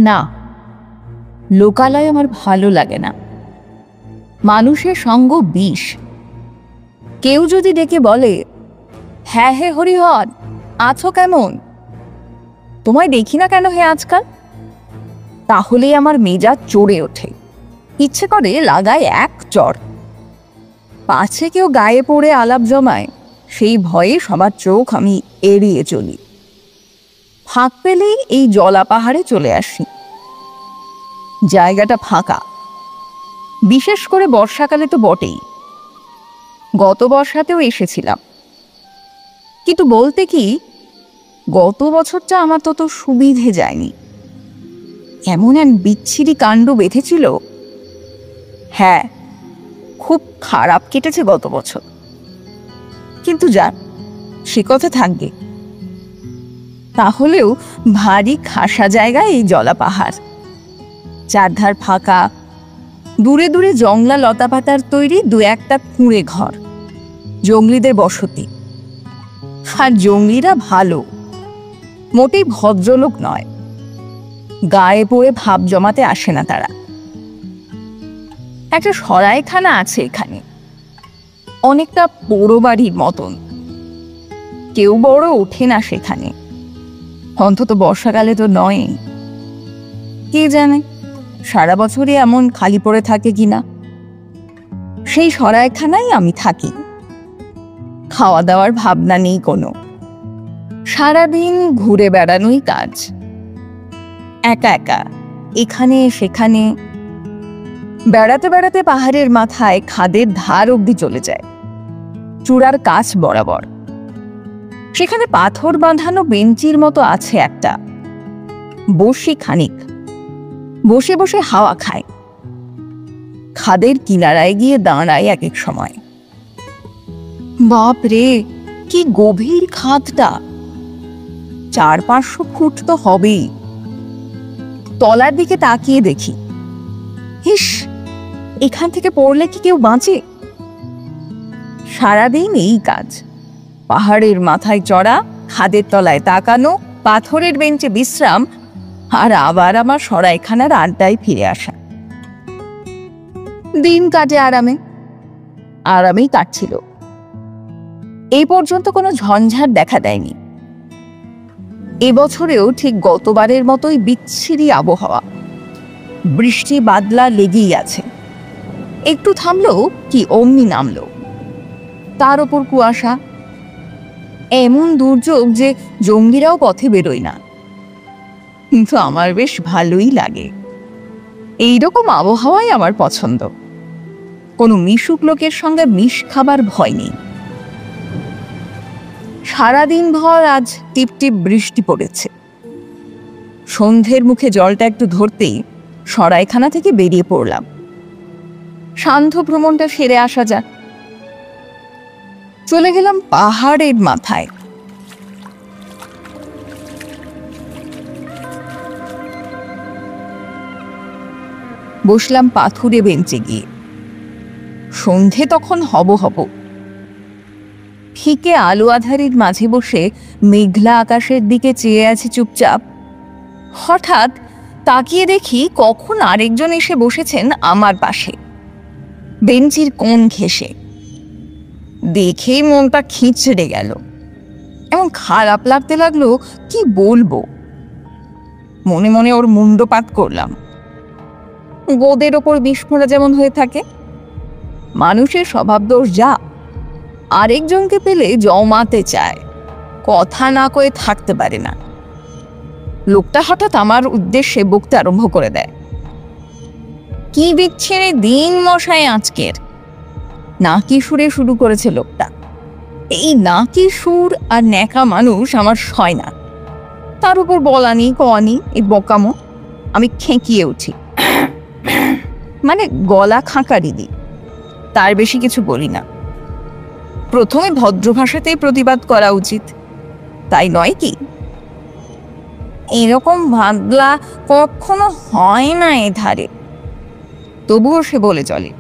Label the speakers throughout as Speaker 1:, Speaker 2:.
Speaker 1: না, লোকালয় আমার ভালো লাগে না। মানুষের সঙ্গ বিষ। কেউ যদি ডেকে বলে, হ্যাঁ হে হরিহর, আছো কেমন, তোমায় দেখি না কেন হে আজকাল, তাহলেই আমার মেজাজ চড়ে ওঠে। ইচ্ছে করে লাগায় এক চড়। পাছে কেউ গায়ে পড়ে আলাপ জমায়, সেই ভয়ে সবার চোখ আমি এড়িয়ে চলি। ফাঁক পেলেই এই জলা পাহাড়ে চলে আসি। জায়গাটা ফাঁকা, বিশেষ করে বর্ষাকালে তো বটেই। গত বর্ষাতেও এসেছিলাম, কিন্তু বলতে কি, গত বছরটা আমার তত সুবিধে যায়নি। এমন এক বিচ্ছিরি কাণ্ড বেঁধেছিল। হ্যাঁ, খুব খারাপ কেটেছে গত বছর, কিন্তু যান, সে কথা থাকবে। তাহলেও ভারী খাসা জায়গায় এই জলা পাহাড়। চারধার ফাঁকা, দূরে দূরে জংলা লতাপাতার তৈরি দু একটা কুঁড়ে ঘর, জঙ্গলিদের বসতি। আর জঙ্গলিরা ভালো, মোটেই ভদ্রলোক নয়। গায়ে পড়ে ভাব জমাতে আসে না তারা। একটা সরাইখানা আছে এখানে, অনেকটা পোড়ো বাড়ির মতন। কেউ বড় ওঠে না সেখানে, অন্তত বর্ষাকালে তো নয়। কে জানে সারা বছরই এমন খালি পড়ে থাকে কিনা। সেই সরাইখানায় আমি থাকি। খাওয়া দাওয়ার ভাবনা নেই কোনো, সারাদিন ঘুরে বেড়ানোই কাজ। একা একা এখানে সেখানে। বেড়াতে বেড়াতে পাহাড়ের মাথায় খাদের ধার অবধি চলে যায়, চূড়ার কাছ বরাবর। সেখানে পাথর বাঁধানো বেঞ্চির মতো আছে একটা। বসি খানিক, বসে বসে হাওয়া খায়। খাদের কিনারায় গিয়ে দাঁড়ায় এক এক সময়। বাপ রে, কি গভীর খাদটা! 400-500 ফুট তো হবেই। তলার দিকে তাকিয়ে দেখি, হিস, এখান থেকে পড়লে কি কেউ বাঁচে? সারাদিন এই কাজ। পাহাড়ের মাথায় চড়া, খাদের তলায় তাকানো, পাথরের বেঞ্চে বিশ্রাম, আর আবার আমার সরাইখানার আড্ডায় ফিরে আসা। দিন কাটে আরামে। আরামেই কাটছিল। এই পর্যন্ত কোনো ঝঞ্ঝাট দেখা দেয়নি। এবছরেও ঠিক গতবারের মতোই বিচ্ছিরি আবহাওয়া। বৃষ্টি বাদলা লেগেই আছে। একটু থামলো কি অমনি নামলো। তার ওপর কুয়াশা। এমন দুর্যোগ যে জঙ্গিরাও পথে বেরোয় না। কিন্তু আমার বেশ ভালোই লাগে। এইরকম আবহাওয়াই আমার পছন্দ। কোনো মিশুক লোকের সঙ্গে মিশ খাবার ভয় নেই। সারাদিন ভর আজ টিপ টিপ বৃষ্টি পড়েছে। সন্ধ্যের মুখে জলটা একটু ধরতেই সরাইখানা থেকে বেরিয়ে পড়লাম। সান্ধ্য ভ্রমণটা সেরে আসা যাক। চলে গেলাম পাহাড়ের মাথায়। বসলাম পাথুরে বেঞ্চে গিয়ে। সন্ধে তখন হব হব। ফিকে আলো আধারির মাঝে বসে মেঘলা আকাশের দিকে চেয়ে আছি চুপচাপ। হঠাৎ তাকিয়ে দেখি কখন আরেকজন এসে বসেছেন আমার পাশে, বেঞ্চির কোণ ঘেঁষে। দেখেই মনটা খিঁচড়ে গেল। এমন খারাপ লাগতে লাগলো, কি বলবো। মনে মনে ওর মুন্ডপাত করলাম। গোদের ওপর বিস্ফোরা যেমন হয়ে থাকে, মানুষের স্বভাব দোষ যা, আরেকজনকে পেলে জমাতে চায়, কথা না কয়ে থাকতে পারে না। লোকটা হঠাৎ আমার উদ্দেশ্যে বকতে আরম্ভ করে দেয়। কি বিচ্ছিরি দিন মশাই আজকের! নাকি সুরে শুরু করেছে লোকটা। এই নাকি সুর আর ন্যাকা মানুষ আমার সয় না। তার উপর বলানি কওয়ানি, এই বকামো। আমি খেঁকিয়ে উঠি, মানে গলা খাঁকারি দিই। তার বেশি কিছু বলি না। প্রথমে ভদ্র ভাষাতেই প্রতিবাদ করা উচিত, তাই নয় কি? এরকম ভাবলা কখনো হয় না এ ধারে। তবুও সে বলে চলে,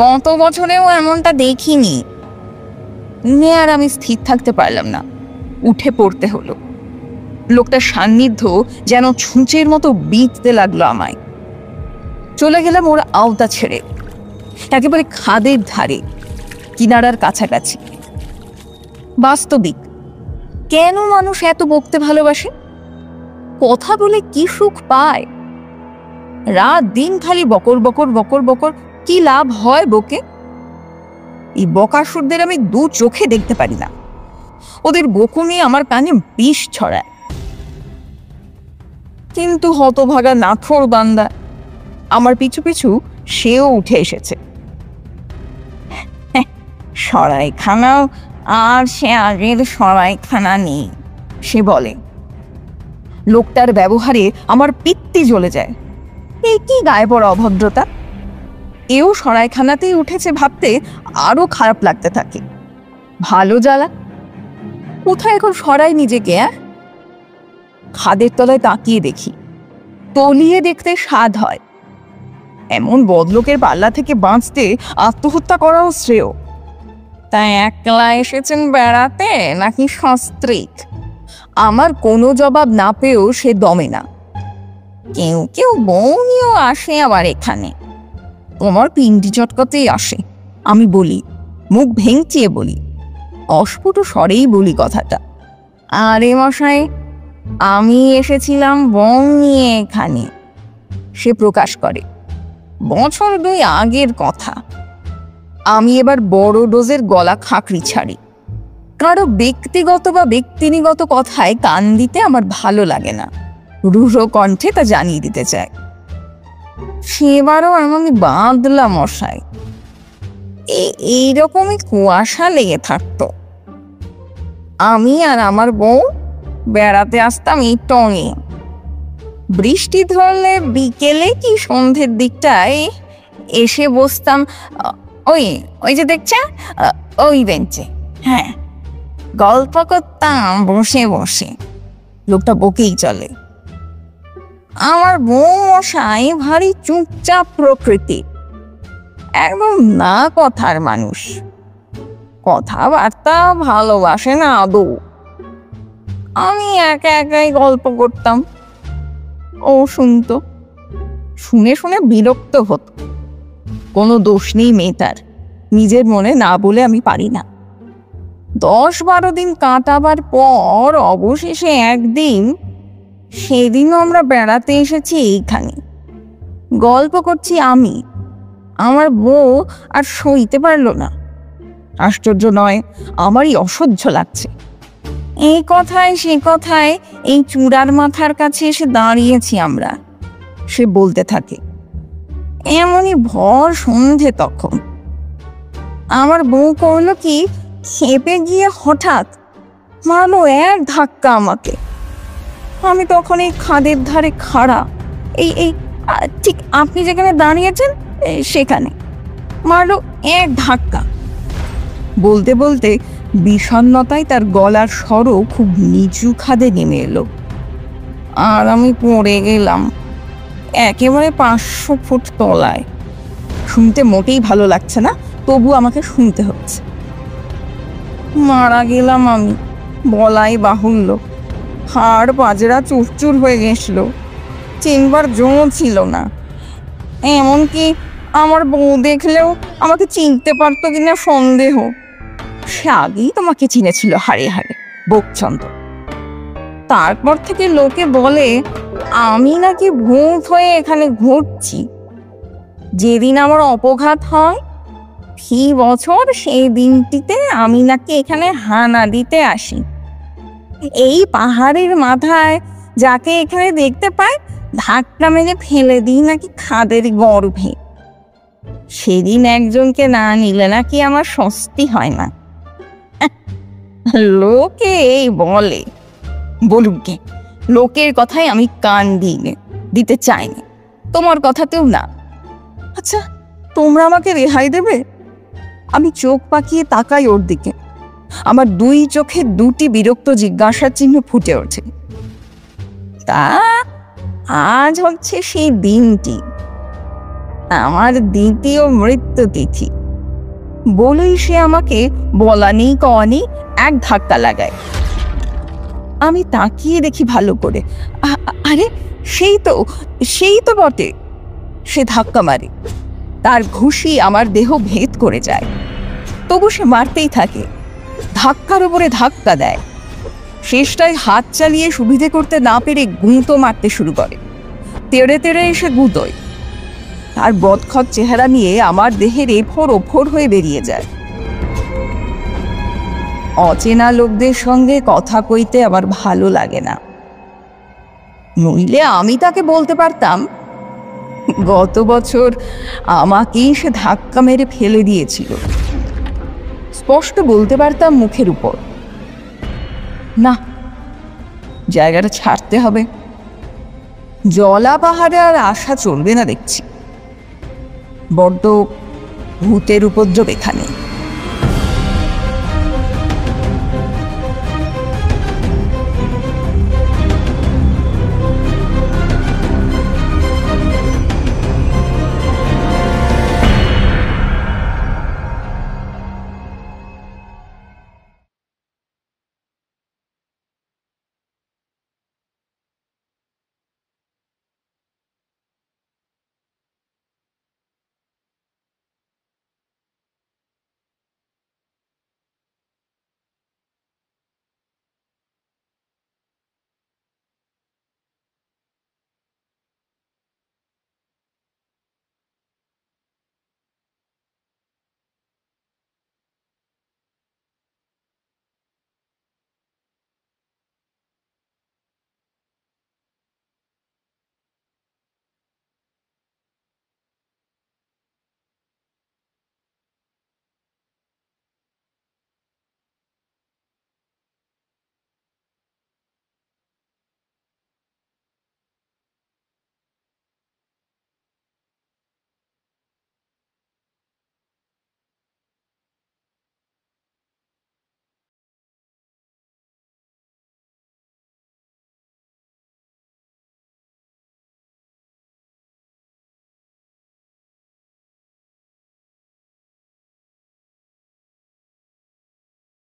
Speaker 1: গত বছরেও এমনটা দেখিনি। আর আমি স্থির থাকতে পারলাম না, উঠে পড়তে হলো। লোকটার সান্নিধ্য যেন ছুঁচের মতো বিঁধতে লাগলো আমায়। চলে গেলাম ওর আওতা ছেড়ে, একেবারে খাদের ধারে, কিনারার কাছাকাছি। বাস্তবিক কেন মানুষ এত বকতে ভালোবাসে? কথা বলে কি সুখ পায়? রাত দিন খালি বকর বকর বকর বকর, কি লাভ হয় বকে? এই বকাসুরদের আমি দু চোখে দেখতে পারি না। ওদের বকুনি আমার কানে বিষ ছড়ায়। কিন্তু হতভাগা নাথর বান্দা আমার পিছু পিছু সেও উঠে এসেছে। সরাইখানাও আর সে আগের সরাইখানা নেই, সে বলে। লোকটার ব্যবহারে আমার পিত্তি জ্বলে যায়। এই কি গায়ে পড়া অভদ্রতা! এও সরাইখানাতেই উঠেছে ভাবতে আরো খারাপ লাগতে থাকে। ভালো জ্বালা। কোথায় এখন সরাই নিজেকে? খাদের তলায় তাকিয়ে দেখি, তলিয়ে দেখতে স্বাদ হয়। এমন বদলোকের পাল্লা থেকে বাঁচতে আত্মহত্যা করাও শ্রেয়। তাই একলা এসেছেন বেড়াতে নাকি সস্ত্রীক? আমার কোনো জবাব না পেয়েও সে দমে না। কেউ কেউ বউ নিয়েও আসে আবার এখানে। তোমার পিন্ডি চটকাতেই আসে, আমি বলি, মুখ ভেঙচিয়ে বলি, অস্ফুট স্বরেই বলি কথাটা। আরে মশাই, আমি এসেছিলাম বউ নিয়ে এখানে, সে প্রকাশ করে। বছর 2 আগের কথা। আমি এবার বড় ডোজের গলা খাকড়ি ছাড়ি। কারো ব্যক্তিগত বা ব্যক্তিনিগত কথায় কান দিতে আমার ভালো লাগে না। রূঢ় কণ্ঠে তা জানিয়ে দিতে চাই। সেবারও আমি বাঁধলাম মশাই। এইরকমই কুয়াশা লেগে থাকতো। আমি আর আমার বউ বেড়াতে আসতাম এই টঙে। বৃষ্টি ধরলে বিকেলে কি সন্ধ্যের দিকটায় এসে বসতাম ওই ওই যে দেখছে ওই বেঞ্চে। হ্যাঁ, গল্প করতাম বসে বসে। লোকটা বকেই চলে। আমার বউ মশাই ভারী চুপচাপ প্রকৃতি, একদম না কথার মানুষ। কথাবার্তা ভালোবাসে না আদৌ। আমি একা একাই গল্প করতাম, ও শুনতো। শুনে শুনে বিরক্ত হতো। কোনো দোষ নেই মেয়েটার, নিজের মনে না বলে আমি পারি না। 10-12 দিন কাটাবার পর অবশেষে একদিন, সেদিনও আমরা বেড়াতে এসেছি এইখানে। গল্প করছি আমি, আমার বউ আর সইতে পারলো না। আশ্চর্য নয়, আমারই অসহ্য লাগছে। এই কথায় সে কথায় এই চূড়ার মাথার কাছে এসে দাঁড়িয়েছি আমরা। সে বলতে থাকে। এমনই ভর সন্ধে তখন। আমার বউ করলো কি, খেপে গিয়ে হঠাৎ মারলো এক ধাক্কা আমাকে। আমি তখন এই খাদের ধারে খাড়া, এই এই ঠিক আপনি যেখানে দাঁড়িয়েছেন সেখানে। মারলো এক ধাক্কা। বলতে বলতে বিষণ্ণতায় তার গলার স্বরও খুব নিচু খাদে নেমে এলো। আর আমি পড়ে গেলাম একেবারে 500 ফুট তলায়। শুনতে মোটেই ভালো লাগছে না, তবু আমাকে শুনতে হচ্ছে। মারা গেলাম আমি, বলাই বাহুল্য। হাড় পাজরা চুরচুর হয়ে গেছিল, চিনবার জো ছিল না। এমনকি আমার বউ দেখলেও আমাকে চিনতে পারতো কিনা সন্দেহ। সে আগেই তোমাকে চিনেছিল হাড়ে হাড়ে, বোকচন্দ। তারপর থেকে লোকে বলে আমি নাকি ভূত হয়ে এখানে ঘুরছি। যেদিন আমার অপঘাত হয়, ফি বছর সেই দিনটিতে আমি নাকি এখানে হানা দিতে আসি। এই পাহাড়ের মাথায় যাকে এখানে দেখতে পাই, ধাক্কা মেরে ফেলে দিই নাকি খাদের গর্ভে। সেদিন একজনকে না নিলে নাকি আমার স্বস্তি হয় না। লোকে এই বলে। বলুন কে, লোকের কথায় আমি কান দিতে চাই না, তোমার কথাতেও না। আচ্ছা, তোমরা আমাকে রেহাই দেবে? আমি চোখ পাকিয়ে তাকাই ওর দিকে। আমার 2 চোখে 2টি বিরক্ত জিজ্ঞাসার চিহ্ন ফুটে ওঠে। তা আজ হচ্ছে সেই দিনটি, আমার দ্বিতীয় মৃত্যু তিথি। বলেই সে আমাকে বলা নেই কওয়া নেই এক ধাক্কা লাগায়। আমি তাকিয়ে দেখি ভালো করে। আরে সেই তো বটে। সে ধাক্কা মারে, তার ঘুষি আমার দেহ ভেদ করে যায়। তবু সে মারতেই থাকে, ধাক্কার উপরে ধাক্কা দেয়। শেষটায় হাত চালিয়ে সুবিধে করতে না পেরে গুঁতো মারতে শুরু করে। তেড়ে তেড়ে এসে গুঁতোয়। তার বদখত চেহারা নিয়ে আমার দেহের এফোর ওফোর হয়ে বেরিয়ে যায়। অচেনা লোকদের সঙ্গে কথা কইতে আমার ভালো লাগে না, নইলে আমি তাকে বলতে পারতাম গত বছর আমাকেই সে ধাক্কা মেরে ফেলে দিয়েছিল। স্পষ্ট বলতে পারতাম মুখের উপর। না, জায়গাটা ছাড়তে হবে। জলা পাহাড়ে আর আশা চলবে না দেখছি। বড্ড ভূতের উপদ্রব এখানে।